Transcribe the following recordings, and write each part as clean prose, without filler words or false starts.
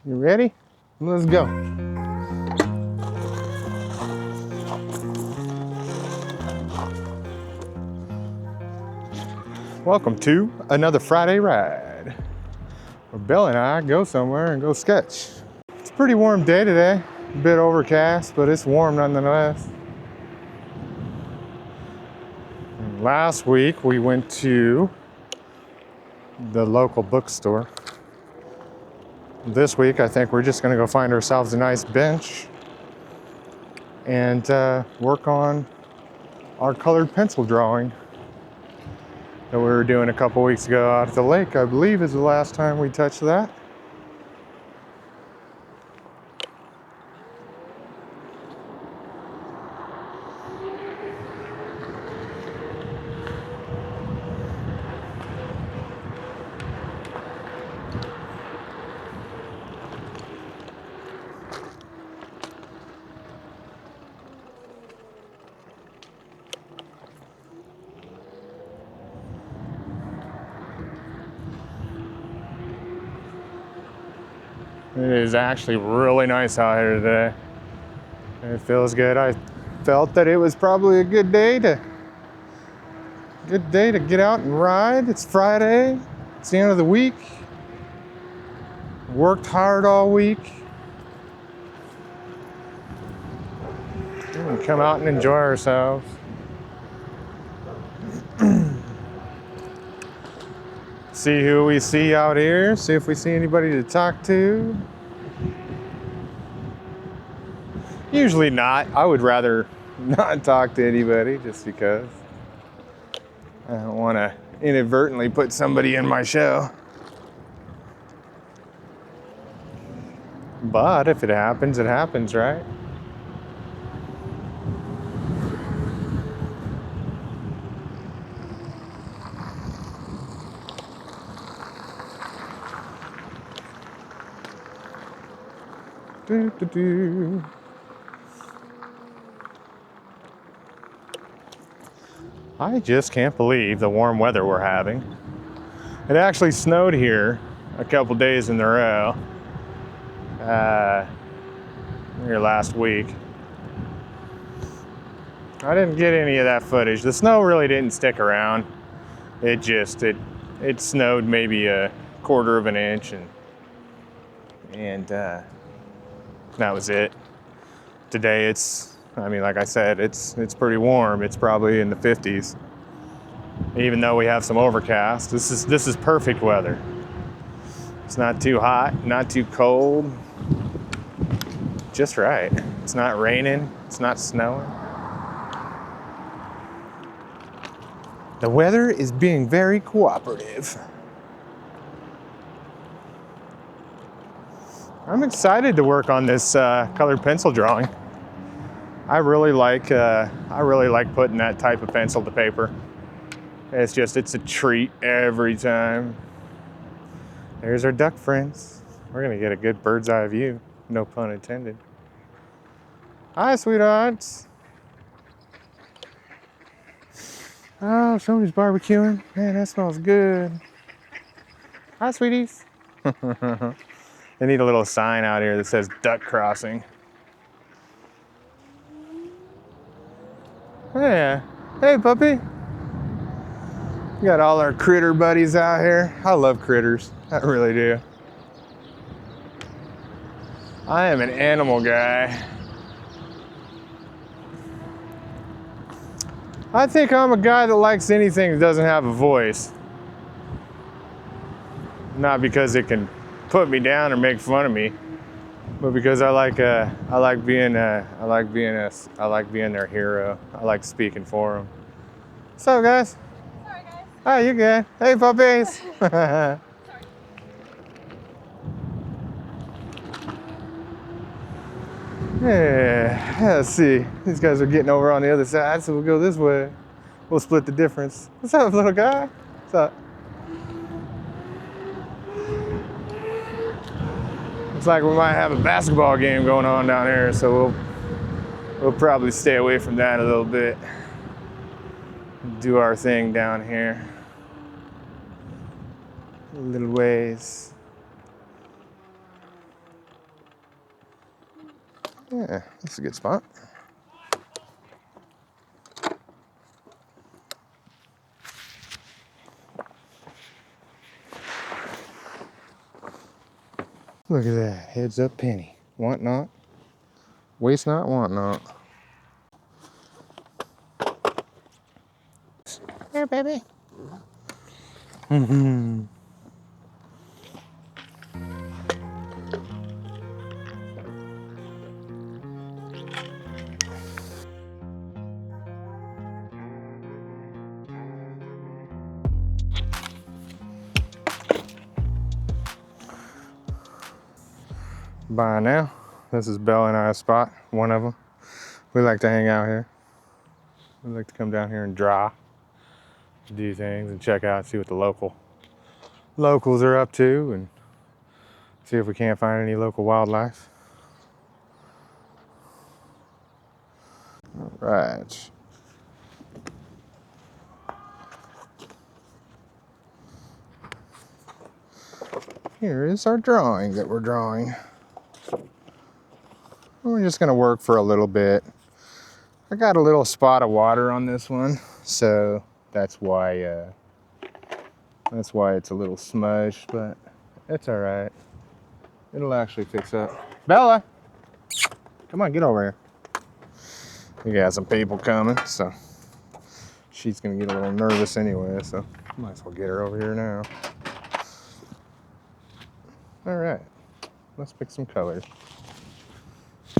You ready? Let's go. Welcome to another Friday ride, where Bill and I go somewhere and go sketch. It's a pretty warm day today. A bit overcast, but it's warm nonetheless. And last week we went to the local bookstore. This week I think we're just gonna go find ourselves a nice bench and work on our colored pencil drawing that we were doing a couple weeks ago out at the lake. I believe is the last time we touched that. It is actually really nice out here today. It feels good. I felt that it was probably a good day to get out and ride. It's Friday. It's the end of the week. Worked hard all week. We can come out and enjoy ourselves. See who we see out here. See if we see anybody to talk to. Usually not. I would rather not talk to anybody just because I don't want to inadvertently put somebody in my show. But if it happens, it happens, right? Do. I just can't believe the warm weather we're having. It actually snowed here a couple days in a row here last week. I didn't get any of that footage. The snow really didn't stick around. It snowed maybe a quarter of an inch and that was it. Today like I said, it's pretty warm. It's probably in the 50s. Even though we have some overcast, this is perfect weather. It's not too hot, not too cold. Just right. It's not raining, it's not snowing. The weather is being very cooperative. I'm excited to work on this colored pencil drawing. I really like putting that type of pencil to paper. It's a treat every time. There's our duck friends. We're gonna get a good bird's eye view, no pun intended. Hi, sweethearts. Oh, somebody's barbecuing. Man, that smells good. Hi, sweeties. They need a little sign out here that says duck crossing. Yeah. Hey, puppy. We got all our critter buddies out here. I love critters. I really do. I am an animal guy. I think I'm a guy that likes anything that doesn't have a voice. Not because it can put me down or make fun of me, but because I like being their hero. I like speaking for them. What's up, guys? Sorry, guys. Hi, you good? Hey, puppies. Yeah, let's see. These guys are getting over on the other side, so we'll go this way. We'll split the difference. What's up, little guy? What's up? Looks like we might have a basketball game going on down here, so we'll probably stay away from that a little bit. Do our thing down here. A little ways. Yeah, that's a good spot. Look at that, heads up penny. Want not, waste not, want not. Here, baby. Bye now. This is Bella and I's spot, one of them. We like to hang out here. We like to come down here and draw, do things, and check out, see what the locals are up to, and see if we can't find any local wildlife. All right. Here is our drawing that we're drawing. We're just gonna work for a little bit. I got a little spot of water on this one, so that's why it's a little smudged, but it's all right. It'll actually fix up. Bella, come on, get over here. We got some people coming, so she's gonna get a little nervous anyway, so might as well get her over here now. All right, let's pick some colors.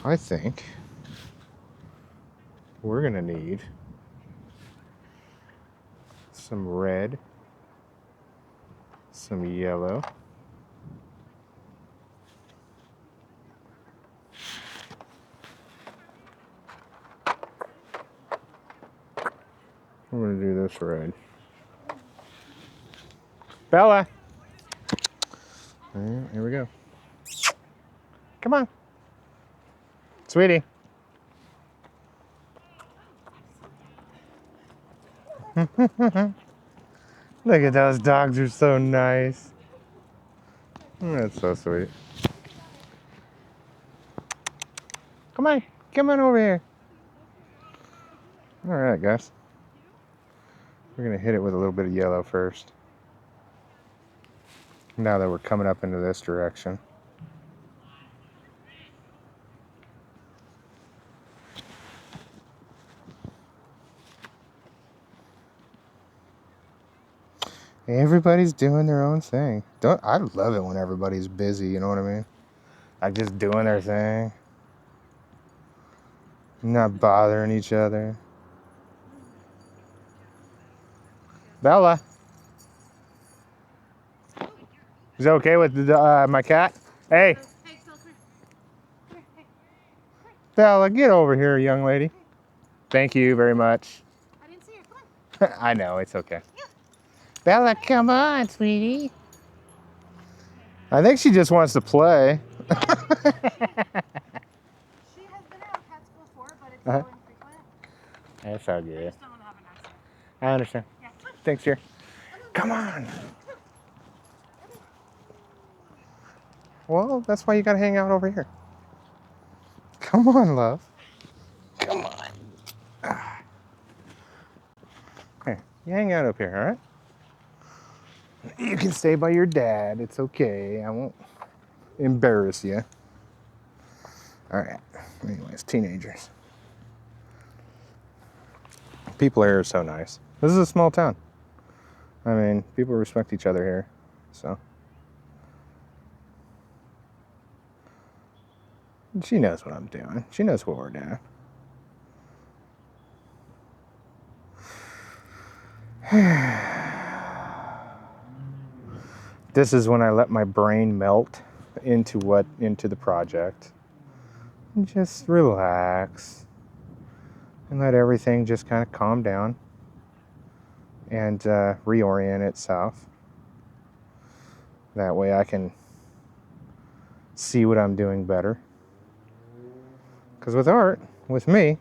I think we're gonna need some red, some yellow, we're gonna do this red. Bella! Right, here we go. Come on. Sweetie. Look at those dogs, are so nice. That's so sweet. Come on over here. All right, guys. We're gonna hit it with a little bit of yellow first. Now that we're coming up into this direction. Everybody's doing their own thing. I love it when everybody's busy, you know what I mean? Like just doing their thing. Not bothering each other. Bella. Is it okay with my cat? Hey. Bella, get over here, young lady. Thank you very much. I didn't see her. Come on. I know, it's okay. Yeah. Bella, come on, sweetie. I think she just wants to play. She has been out cat school before, but it's so infrequent. That's all good. I just don't want to have an accident. I understand. Yeah. Thanks, dear. Come on. Well, that's why you gotta hang out over here. Come on, love. Come on. Here, you hang out up here, all right? You can stay by your dad. It's okay. I won't embarrass you. All right. Anyways, teenagers. People here are so nice. This is a small town. I mean, people respect each other here, so. She knows what I'm doing. She knows what we're doing. This is when I let my brain melt into the project. And just relax and let everything just kind of calm down and reorient itself. That way I can see what I'm doing better. Because with art, with me,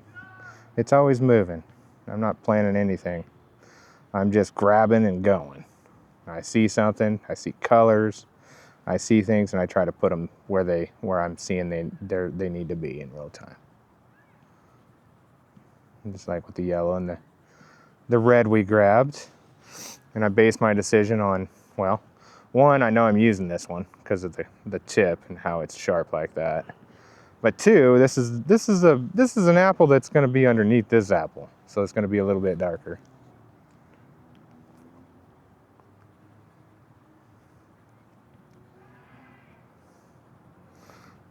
it's always moving. I'm not planning anything. I'm just grabbing and going. I see something, I see colors, I see things and I try to put them where I'm seeing they need to be in real time. Just like with the yellow and the red we grabbed. And I based my decision on, well, one, I know I'm using this one because of the tip and how it's sharp like that. But two, this is an apple that's going to be underneath this apple, so it's going to be a little bit darker.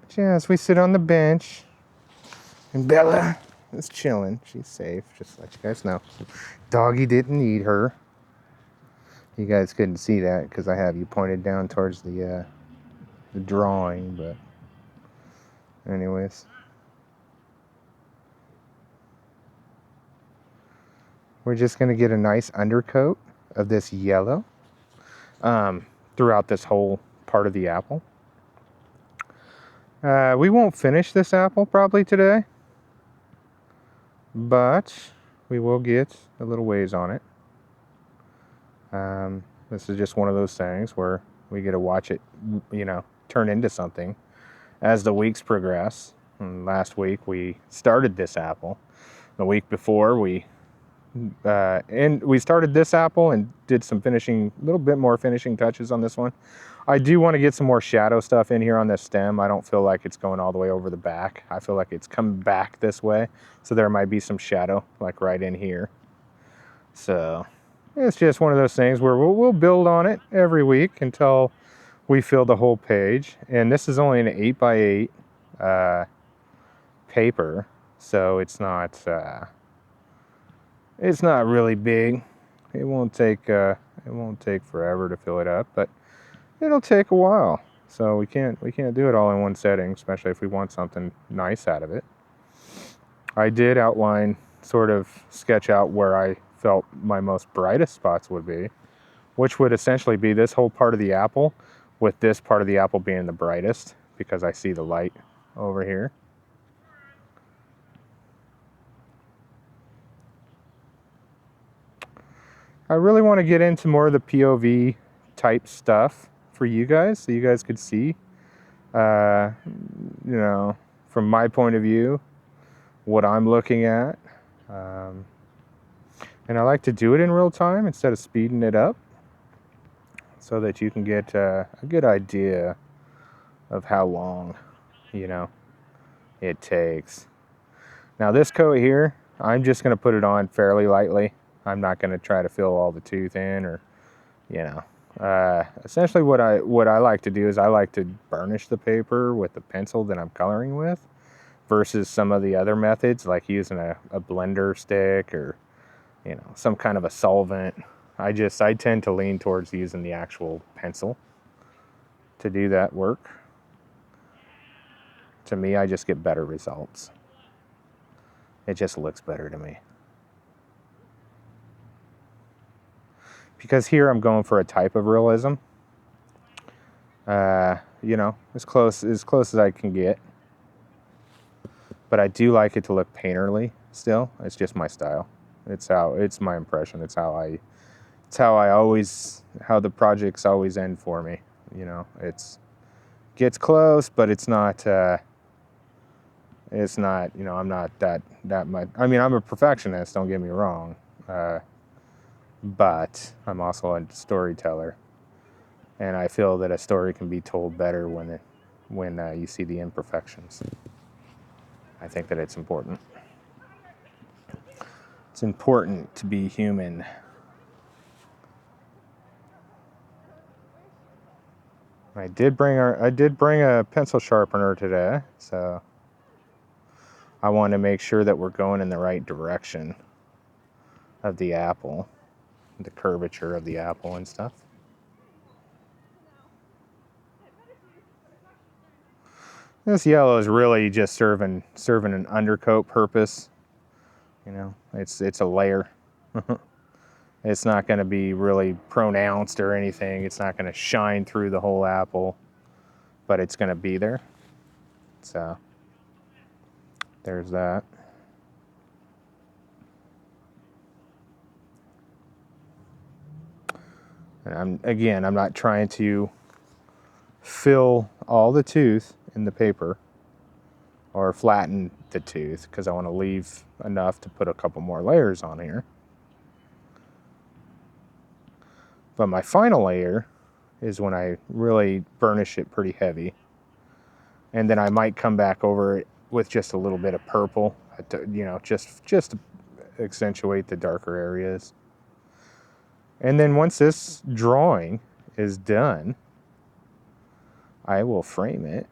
But yeah, as we sit on the bench, and Bella is chilling. She's safe, just to let you guys know. Doggy didn't eat her. You guys couldn't see that because I have you pointed down towards the drawing, but anyways. We're just going to get a nice undercoat of this yellow throughout this whole part of the apple. We won't finish this apple probably today, but we will get a little ways on it. This is just one of those things where we get to watch it, turn into something as the weeks progress. And last week we started this apple. The week before we started this apple and did some finishing, a little bit more finishing touches on this one. I do want to get some more shadow stuff in here on this stem. I don't feel like it's going all the way over the back. I feel like it's come back this way. So there might be some shadow like right in here. So it's just one of those things where we'll build on it every week until we fill the whole page. And this is only an 8x8 paper. So it's not really big. It won't take forever to fill it up, but it'll take a while. So we can't do it all in one setting, especially if we want something nice out of it. I did outline, sort of sketch out where I felt my most brightest spots would be, which would essentially be this whole part of the apple, with this part of the apple being the brightest because I see the light over here. I really want to get into more of the POV type stuff for you guys, so you guys could see, from my point of view, what I'm looking at. And I like to do it in real time instead of speeding it up, so that you can get a good idea of how long, it takes. Now this coat here, I'm just going to put it on fairly lightly. I'm not going to try to fill all the tooth in, or, essentially what I like to do is I like to burnish the paper with the pencil that I'm coloring with, versus some of the other methods like using a blender stick or, some kind of a solvent. I tend to lean towards using the actual pencil to do that work. To me, I just get better results. It just looks better to me. Because here I'm going for a type of realism. As close as I can get. But I do like it to look painterly still. It's just my style. It's my impression. It's how the projects always end for me. It's gets close, but it's not, I'm not that much. I mean, I'm a perfectionist, don't get me wrong. But I'm also a storyteller. And I feel that a story can be told better when you see the imperfections. I think that it's important. It's important to be human. I did bring a pencil sharpener today, so I want to make sure that we're going in the right direction of the apple, the curvature of the apple and stuff. This yellow is really just serving an undercoat purpose. It's a layer. It's not going to be really pronounced or anything. It's not going to shine through the whole apple, but it's going to be there. So there's that. And I'm not trying to fill all the tooth in the paper, or flatten the tooth, because I want to leave enough to put a couple more layers on here. But my final layer is when I really burnish it pretty heavy. And then I might come back over it with just a little bit of purple, you know, just to accentuate the darker areas. And then once this drawing is done, I will frame it.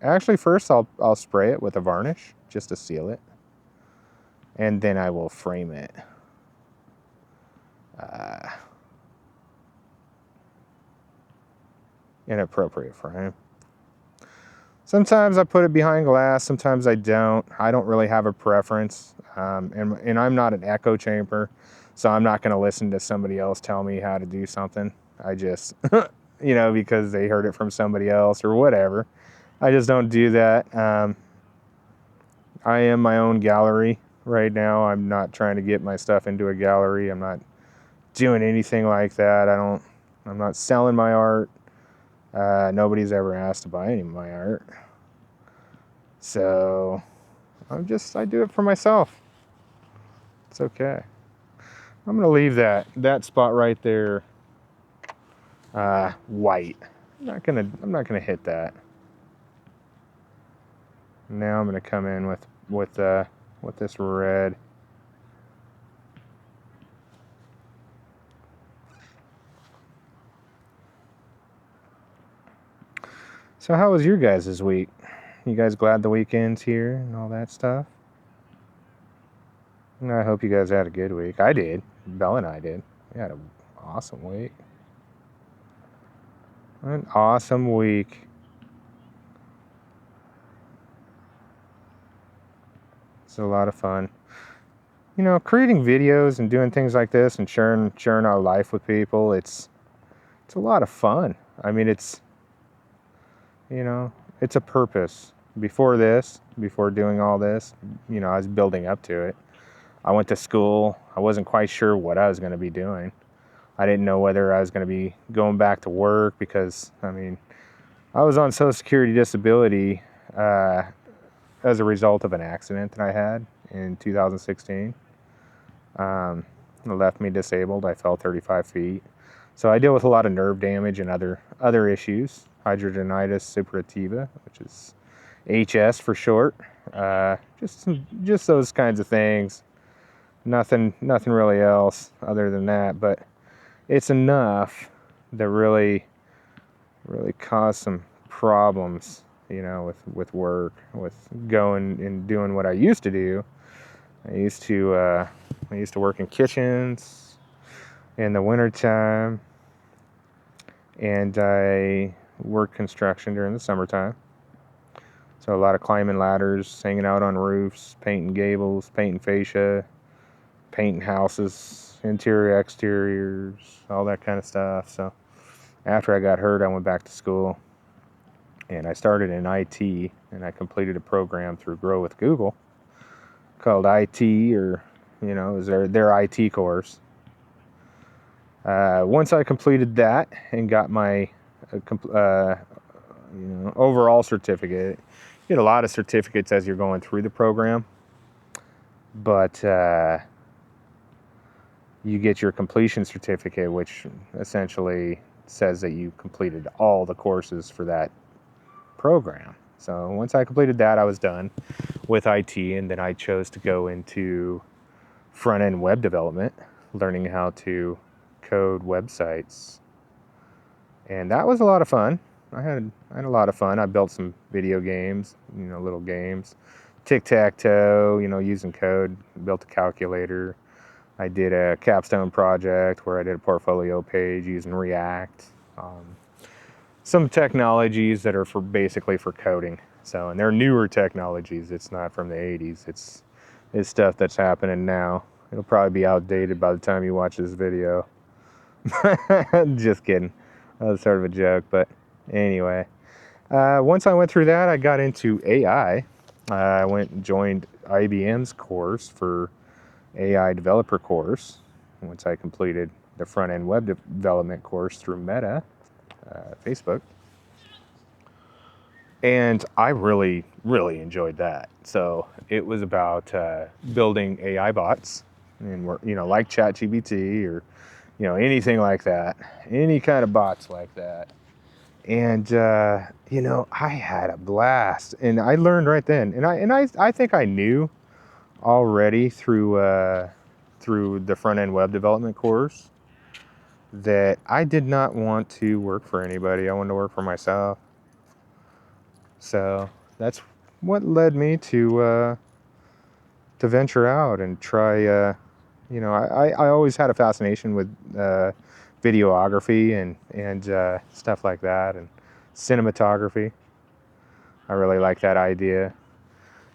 Actually, first I'll spray it with a varnish just to seal it. And then I will frame it. In appropriate frame. Sometimes I put it behind glass, sometimes I don't. I don't really have a preference. And I'm not an echo chamber, so I'm not going to listen to somebody else tell me how to do something. I just, you know, because they heard it from somebody else or whatever. I just don't do that. I am my own gallery right now. I'm not trying to get my stuff into a gallery. I'm not doing anything like that. I'm not selling my art. Nobody's ever asked to buy any of my art. So I do it for myself. It's okay. I'm gonna leave that spot right there white. I'm not gonna hit that. Now I'm gonna come in with this red. So how was your guys' week? You guys glad the weekend's here and all that stuff? And I hope you guys had a good week. I did. Belle and I did. We had an awesome week. An awesome week. It's a lot of fun. You know, creating videos and doing things like this and sharing our life with people, it's a lot of fun. I mean, it's, you know, it's a purpose. Before doing all this, you know, I was building up to it. I went to school. I wasn't quite sure what I was going to be doing. I didn't know whether I was going to be going back to work because, I mean, I was on Social Security disability as a result of an accident that I had in 2016. It left me disabled. I fell 35 feet. So I deal with a lot of nerve damage and other issues. Hidradenitis suppurativa, which is HS for short. Just those kinds of things. Nothing really else other than that. But it's enough that really caused some problems, you know, with work, with going and doing what I used to do. I used to work in kitchens in the wintertime, and I worked construction during the summertime. So a lot of climbing ladders, hanging out on roofs, painting gables, painting fascia, painting houses, interior, exteriors, all that kind of stuff. So after I got hurt, I went back to school, and I started in IT, and I completed a program through Grow with Google called IT, or, you know, it was their IT course. Once I completed that and got my overall certificate, you get a lot of certificates as you're going through the program, but you get your completion certificate, which essentially says that you completed all the courses for that program. So once I completed that, I was done with IT, and then I chose to go into front-end web development, learning how to code websites. And that was a lot of fun. I had a lot of fun. I built some video games, you know, little games. Tic-tac-toe, you know, using code. Built a calculator. I did a capstone project where I did a portfolio page using React. Some technologies that are basically for coding. So, and they're newer technologies. It's not from the 80s. It's stuff that's happening now. It'll probably be outdated by the time you watch this video. Just kidding. That was sort of a joke, but anyway. Once I went through that, I got into AI. I went and joined IBM's course for AI developer course. Once I completed the front-end web development course through Meta, Facebook. And I really, really enjoyed that. So it was about building AI bots, and like ChatGPT or anything like that, any kind of bots like that. And I had a blast, and I learned right then. And I think I knew already through the front end web development course that I did not want to work for anybody. I wanted to work for myself. So that's what led me to venture out and try. I always had a fascination with videography and stuff like that, and cinematography. I really like that idea.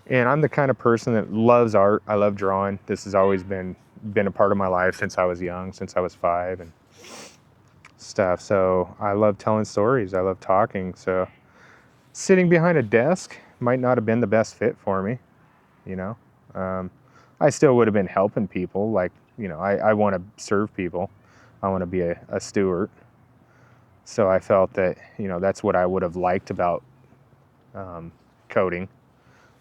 And I'm the kind of person that loves art. I love drawing. This has always been a part of my life since I was young, since I was 5 and stuff. So I love telling stories. I love talking. So sitting behind a desk might not have been the best fit for me, you know. I still would have been helping people. Like, I want to serve people. I want to be a steward. So I felt that, that's what I would have liked about coding.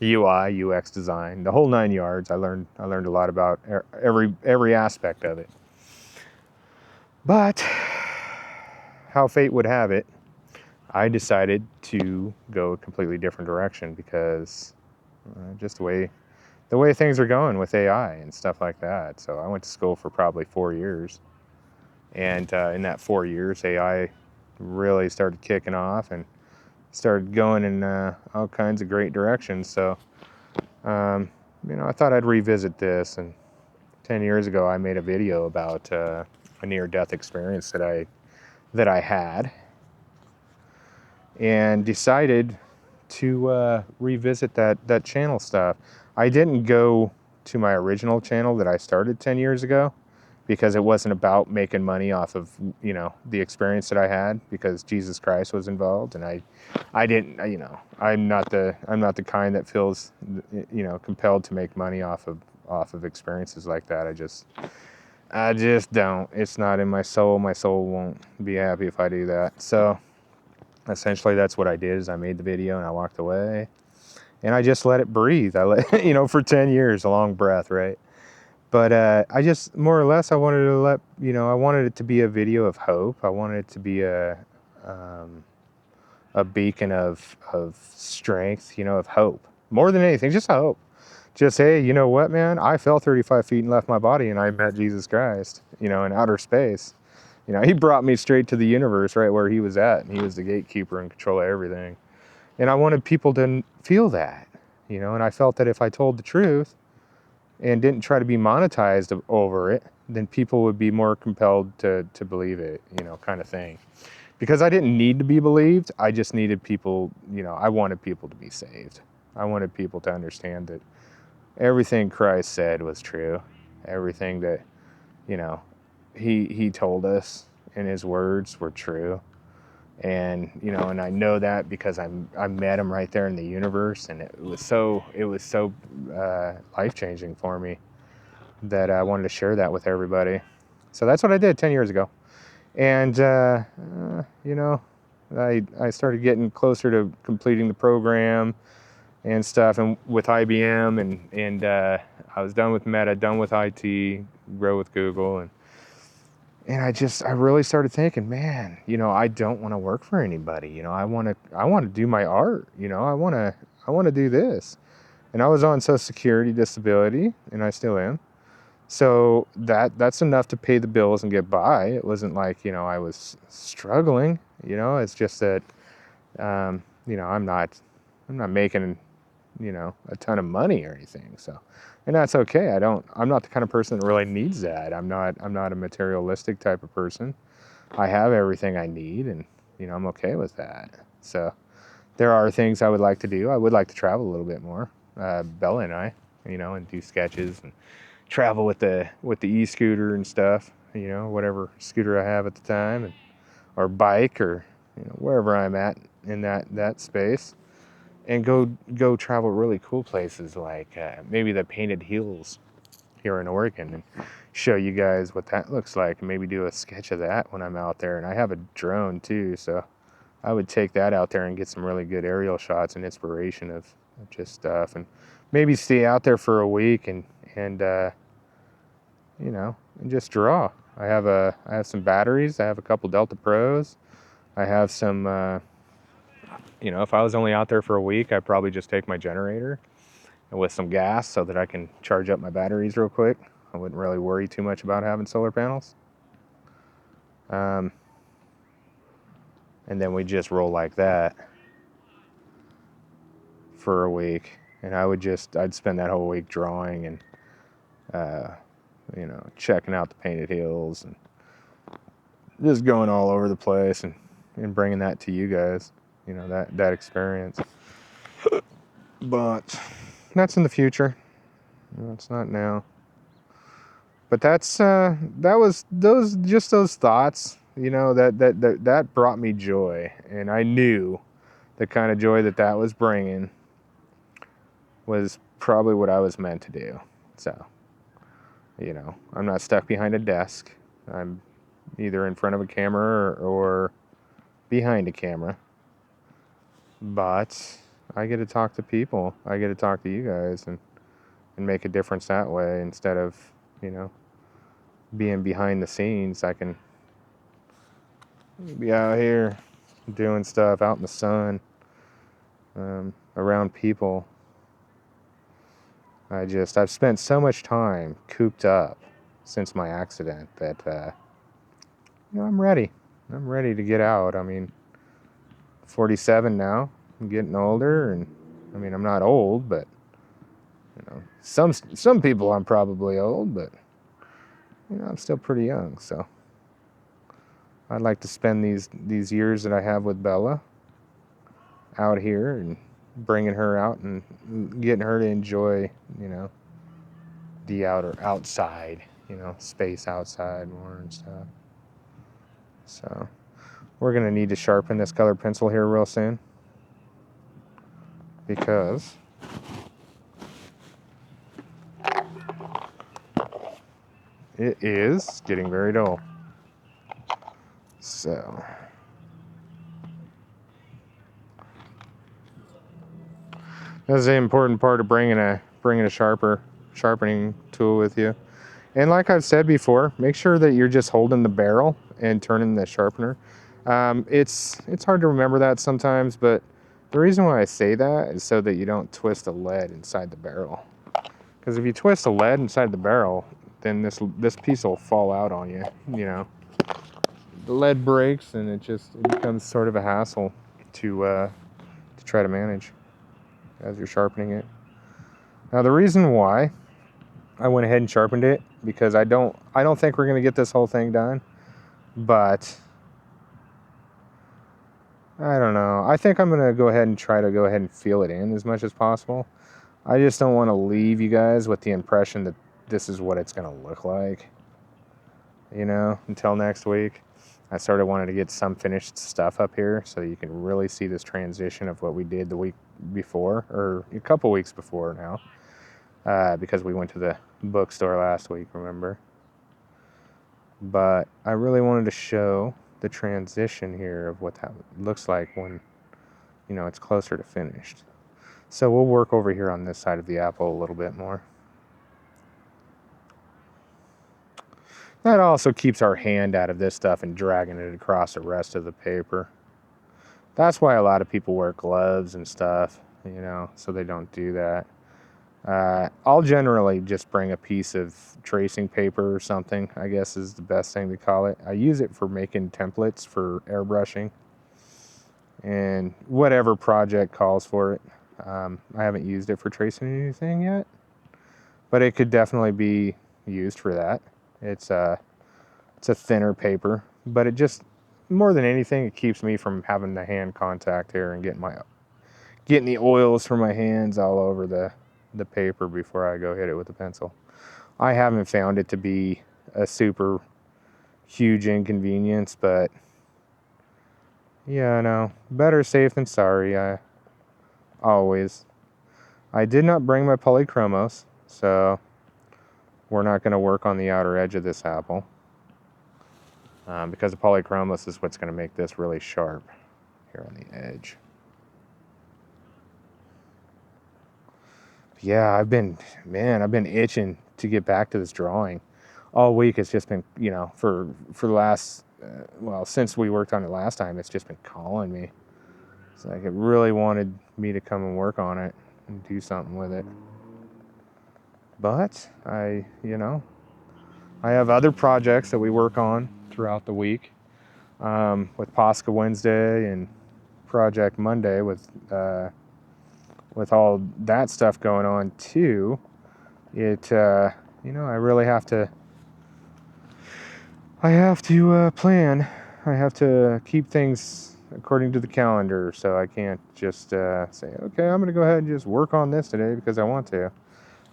UI, UX design, the whole 9 yards. I learned a lot about every aspect of it. But how fate would have it, I decided to go a completely different direction because just the way things are going with AI and stuff like that. So I went to school for probably 4 years, and in that 4 years, AI really started kicking off and started going in all kinds of great directions. So I thought I'd revisit this, and 10 years ago I made a video about a near-death experience that I had, and decided to revisit that channel stuff. I didn't go to my original channel that I started 10 years ago because it wasn't about making money off of the experience that I had, because Jesus Christ was involved, and I didn't I'm not the kind that feels compelled to make money off of experiences like that. I just don't. It's not in my soul. My soul won't be happy if I do that. So essentially that's what I did, is I made the video and I walked away, and I just let it breathe. I let for 10 years, a long breath, right? But I just, more or less, I wanted to I wanted it to be a video of hope. I wanted it to be a beacon of strength, of hope. More than anything, just hope. Just, hey, you know what, man? I fell 35 feet and left my body, and I met Jesus Christ, in outer space. He brought me straight to the universe, right where he was at, and he was the gatekeeper and control of everything. And I wanted people to feel that, and I felt that if I told the truth and didn't try to be monetized over it, then people would be more compelled to believe it, kind of thing. Because I didn't need to be believed, I just needed people, I wanted people to be saved. I wanted people to understand that everything Christ said was true. Everything that, he told us in his words were true. And and I know that because I met him right there in the universe, and it was so life-changing for me that I wanted to share that with everybody. So that's what I did 10 years ago. And I started getting closer to completing the program and stuff, and with IBM, and I was done with Meta, done with IT, grow with Google, and I really started thinking, man, I don't want to work for anybody. I want to do my art. I want to do this. And I was on Social Security disability, and I still am. So that's enough to pay the bills and get by. It wasn't like, I was struggling. It's just that, I'm not making, a ton of money or anything. So, and that's okay. I'm not the kind of person that really needs that. I'm not a materialistic type of person. I have everything I need, and, I'm okay with that. So there are things I would like to do. I would like to travel a little bit more. Bella and I, and do sketches and travel with the e-scooter and stuff, whatever scooter I have at the time, or bike, or wherever I'm at in that space, and go travel really cool places like maybe the Painted Hills here in Oregon, and show you guys what that looks like, and maybe do a sketch of that when I'm out there. And I have a drone too, so I would take that out there and get some really good aerial shots and inspiration of just stuff, and maybe stay out there for a week and you know, and just draw. I have some batteries. I have a couple Delta Pros. I have some, you know, if I was only out there for a week, I'd probably just take my generator with some gas so that I can charge up my batteries real quick. I wouldn't really worry too much about having solar panels. And then we just roll like that for a week. And I'd spend that whole week drawing and, you know, checking out the painted hills and just going all over the place and bringing that to you guys, you know, that experience. But that's in the future. You know, it's not now. But that was those thoughts, you know, that brought me joy, and I knew the kind of joy that was bringing was probably what I was meant to do. So, you know, I'm not stuck behind a desk. I'm either in front of a camera or behind a camera. But I get to talk to people. I get to talk to you guys and make a difference that way instead of, you know, being behind the scenes. I can be out here doing stuff out in the sun, around people. I've spent so much time cooped up since my accident that, you know, I'm ready. I'm ready to get out. I mean, 47 now. I'm getting older, and I mean, I'm not old, but you know, some people I'm probably old, but you know, I'm still pretty young. So I'd like to spend these years that I have with Bella out here and bringing her out and getting her to enjoy, you know, the outside, you know, space outside more and stuff. So we're gonna need to sharpen this colored pencil here real soon because it is getting very dull. So that's the important part of bringing a sharpening tool with you. And like I've said before, make sure that you're just holding the barrel and turning the sharpener. It's hard to remember that sometimes, but the reason why I say that is so that you don't twist a lead inside the barrel. Because if you twist a lead inside the barrel, then this piece will fall out on you. You know, the lead breaks, and it becomes sort of a hassle to try to manage as you're sharpening it. Now the reason why I went ahead and sharpened it, because I don't think we're gonna get this whole thing done, but I don't know. I think I'm gonna go ahead and feel it in as much as possible. I just don't want to leave you guys with the impression that this is what it's gonna look like, you know, until next week. I sort of wanted to get some finished stuff up here so that you can really see this transition of what we did the week before, or a couple weeks before now, because we went to the bookstore last week, remember? But I really wanted to show the transition here of what that looks like when, you know, it's closer to finished. So we'll work over here on this side of the apple a little bit more. That also keeps our hand out of this stuff and dragging it across the rest of the paper. That's why a lot of people wear gloves and stuff, you know, so they don't do that. I'll generally just bring a piece of tracing paper or something, I guess is the best thing to call it. I use it for making templates for airbrushing and whatever project calls for it. I haven't used it for tracing anything yet, but it could definitely be used for that. It's a thinner paper, but it just, more than anything, it keeps me from having the hand contact here and getting the oils from my hands all over the paper before I go hit it with a pencil. I haven't found it to be a super huge inconvenience, but yeah, no, better safe than sorry. I did not bring my polychromos, so we're not going to work on the outer edge of this apple, because the polychromos is what's going to make this really sharp here on the edge. Yeah, I've been itching to get back to this drawing. All week it's just been, you know, for the last, well, since we worked on it last time, it's just been calling me. It's like it really wanted me to come and work on it and do something with it. But you know, I have other projects that we work on throughout the week, with Posca Wednesday and Project Monday with all that stuff going on too. It, you know, I really have to plan. I have to keep things according to the calendar, so I can't just say, okay, I'm going to go ahead and just work on this today because I want to.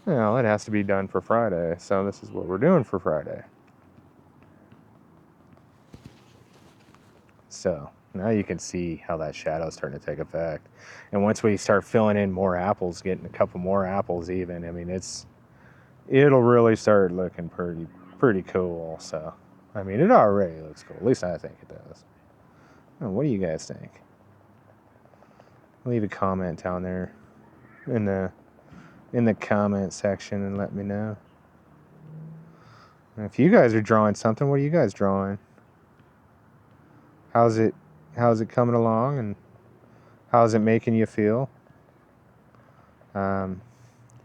You know, it has to be done for Friday, so this is what we're doing for Friday. So now you can see how that shadow's starting to take effect. And once we start filling in more apples, getting a couple more apples even, I mean, it'll really start looking pretty cool. So, I mean, it already looks cool. At least I think it does. Oh, what do you guys think? Leave a comment down there in the comment section and let me know. And if you guys are drawing something, what are you guys drawing? How's it coming along, and how's it making you feel? Are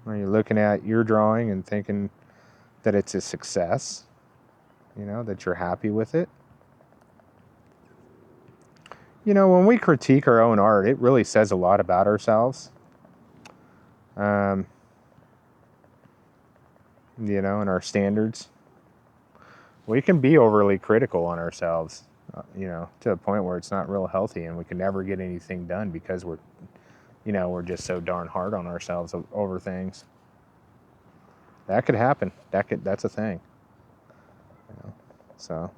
you looking at your drawing and thinking that it's a success? You know, that you're happy with it? You know, when we critique our own art, it really says a lot about ourselves. You know, and our standards. We can be overly critical on ourselves, you know, to a point where it's not real healthy, and we can never get anything done because we're just so darn hard on ourselves over things. That could happen. That's a thing. You know? So,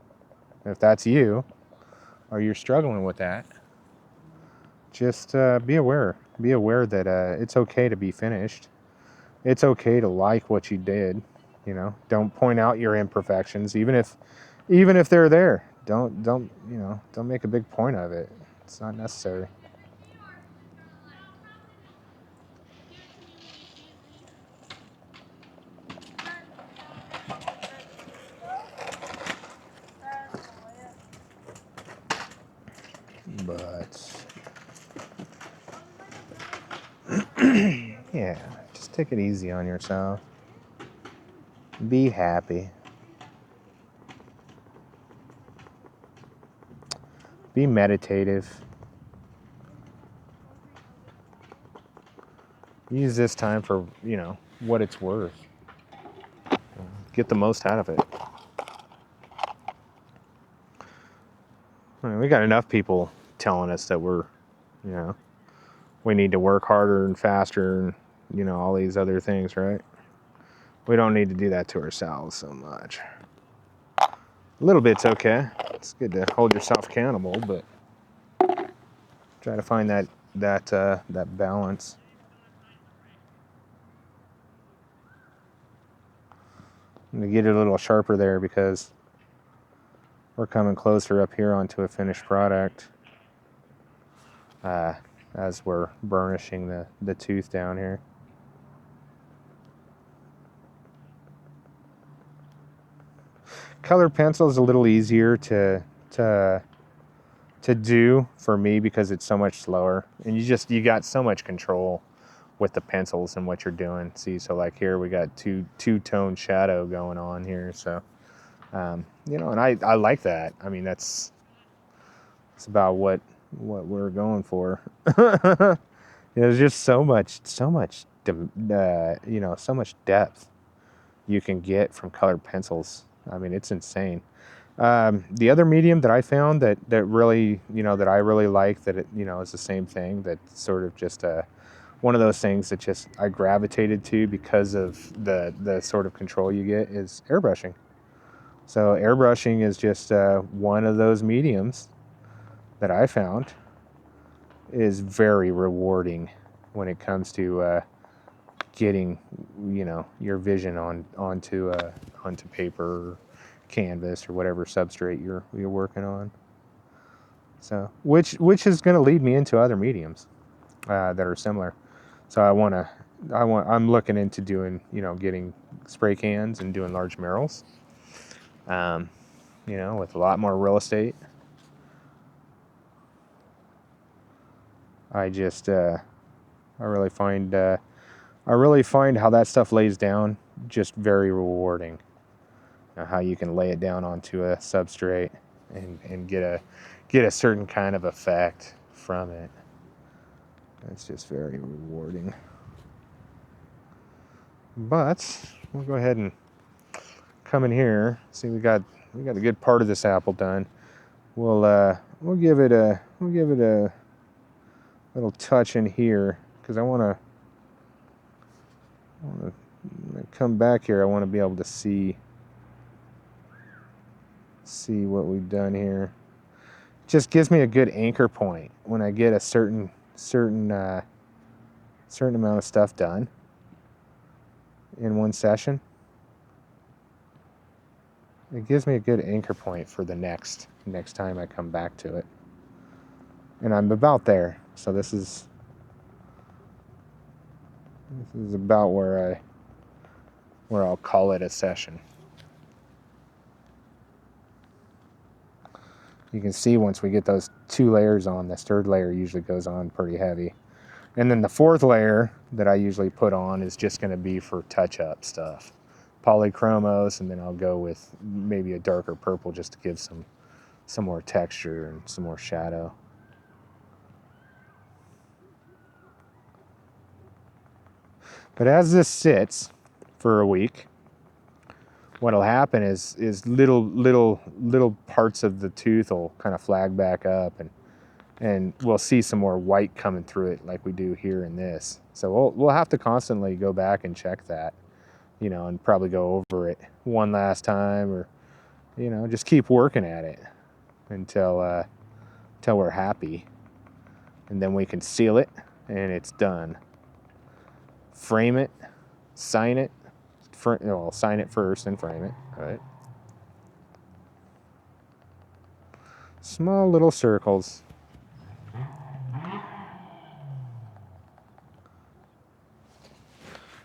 if that's you, or you're struggling with that, just be aware. Be aware that it's okay to be finished. It's okay to like what you did. You know, don't point out your imperfections, even if they're there. Don't make a big point of it. It's not necessary. But yeah, just take it easy on yourself. Be happy. Be meditative. Use this time for, you know, what it's worth. Get the most out of it. I mean, we got enough people telling us that we're, you know, we need to work harder and faster and, you know, all these other things, right? We don't need to do that to ourselves so much. A little bit's okay. It's good to hold yourself accountable, but try to find that balance. I'm gonna get it a little sharper there because we're coming closer up here onto a finished product as we're burnishing the tooth down here. Color pencil is a little easier to do for me because it's so much slower, and you got so much control with the pencils and what you're doing. See, so like here we got two-tone shadow going on here, so you know, and I like that. I mean, it's about what we're going for. There's just so much you know, so much depth you can get from colored pencils. I mean, it's insane. The other medium that I found that really, you know, that I really like, that it, you know, is the same thing, that sort of just one of those things that just I gravitated to because of the sort of control you get, is airbrushing. So airbrushing is just one of those mediums that I found is very rewarding when it comes to getting, you know, your vision onto paper, or canvas, or whatever substrate you're working on. So, which is going to lead me into other mediums that are similar. So I'm looking into doing, getting spray cans and doing large murals, with a lot more real estate. I just, I really find how that stuff lays down just very rewarding. How you can lay it down onto a substrate and get a certain kind of effect from it. It's just very rewarding. But we'll go ahead and come in here. See, we got a good part of this apple done. We'll give it a little touch in here because I want to come back here. I want to be able to see what we've done here. Just gives me a good anchor point when I get a certain amount of stuff done in one session. It gives me a good anchor point for the next time I come back to it. And I'm about there. So this is about where I'll call it a session. You can see once we get those 2 layers on, this 3rd layer usually goes on pretty heavy. And then the 4th layer that I usually put on is just going to be for touch-up stuff. Polychromos, and then I'll go with maybe a darker purple just to give some more texture and some more shadow. But as this sits for a week, what'll happen is little parts of the tooth will kind of flag back up, and we'll see some more white coming through it like we do here in this. So we'll have to constantly go back and check that, and probably go over it one last time, or just keep working at it until we're happy, and then we can seal it and it's done. Frame it, sign it. I'll sign it first and frame it, right? Small little circles.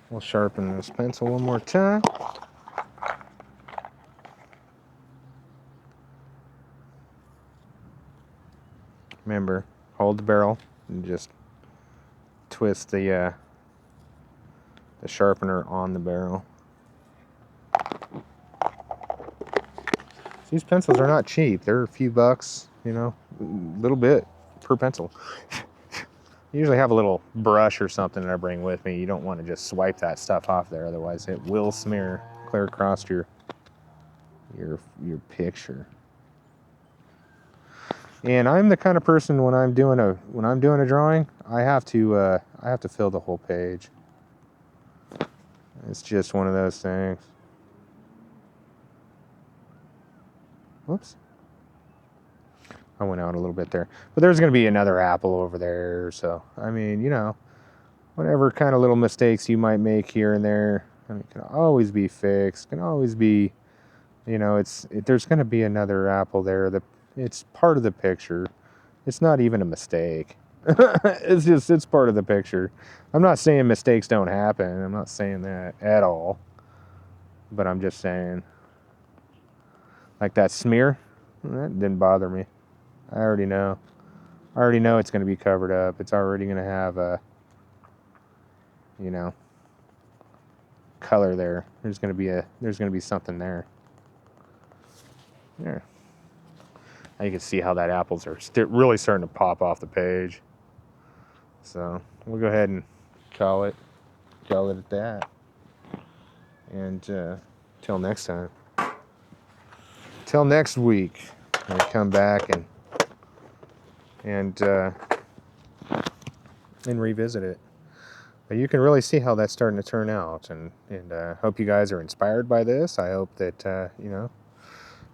We'll sharpen this pencil one more time. Remember, hold the barrel and just twist the sharpener on the barrel. These pencils are not cheap. They're a few bucks, a little bit per pencil. I usually have a little brush or something that I bring with me. You don't want to just swipe that stuff off there, otherwise it will smear clear across your picture. And I'm the kind of person when I'm doing a drawing, I have to fill the whole page. It's just one of those things. Whoops. I went out a little bit there. But there's going to be another apple over there. So, I mean, whatever kind of little mistakes you might make here and there, can always be fixed. Can always be, there's going to be another apple there. It's part of the picture. It's not even a mistake. It's part of the picture. I'm not saying mistakes don't happen. I'm not saying that at all. But I'm just saying, like that smear, that didn't bother me. I already know it's going to be covered up. It's already going to have a, color there. There's going to be something there. There. Now you can see how that apples are really starting to pop off the page. So we'll go ahead and call it at that. And till next time. Till next week, I come back and revisit it. But you can really see how that's starting to turn out, and hope you guys are inspired by this. I hope that you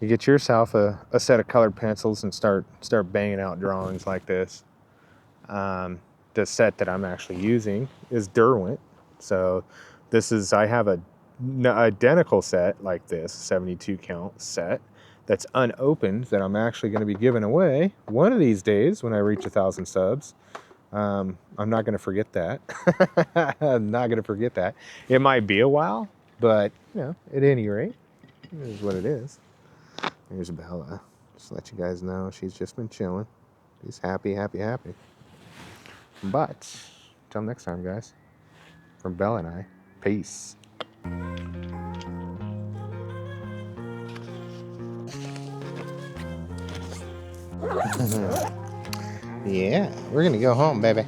get yourself a set of colored pencils and start banging out drawings like this. The set that I'm actually using is Derwent. So I have a identical set like this, 72 count set, that's unopened that I'm actually going to be giving away one of these days when I reach 1,000 subs. I'm not going to forget that. I'm not going to forget that. It might be a while, but you know, at any rate, it is what it is. Here's Bella. Just to let you guys know, she's just been chilling. She's happy, happy, happy. But until next time, guys, from Bella and I, peace. Yeah, we're gonna go home, baby.